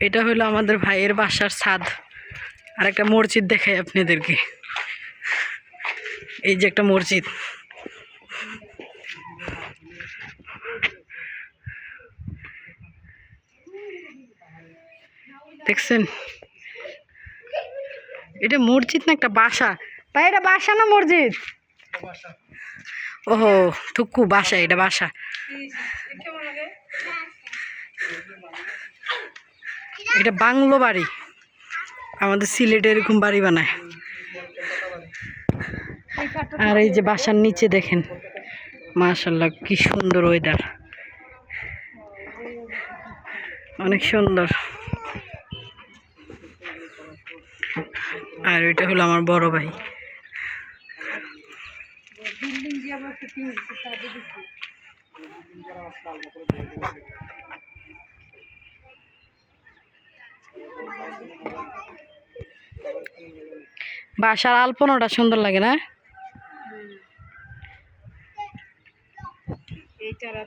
এটা হলো আমাদের ভাইয়ের বাসার ছাদ। আর একটা মসজিদ দেখাই আপনাদেরকে। এই যে একটা মসজিদ, দেখছেন? এটা মসজিদ না একটা বাসা? ভাই এটা বাসা না মসজিদ? ওহো থুকু, বাসা, এটা বাসা। এটা বাংলো বাড়ি, আমাদের সিলেটে এরকম বাড়ি বানায়। আর এই যে বাসার নিচে দেখেন, মাশাআল্লাহ কি সুন্দর ওয়েদার, অনেক সুন্দর। আর এটা হলো আমার বড় ভাই। বাসার আলপনাটা সুন্দর লাগে না? এই তারা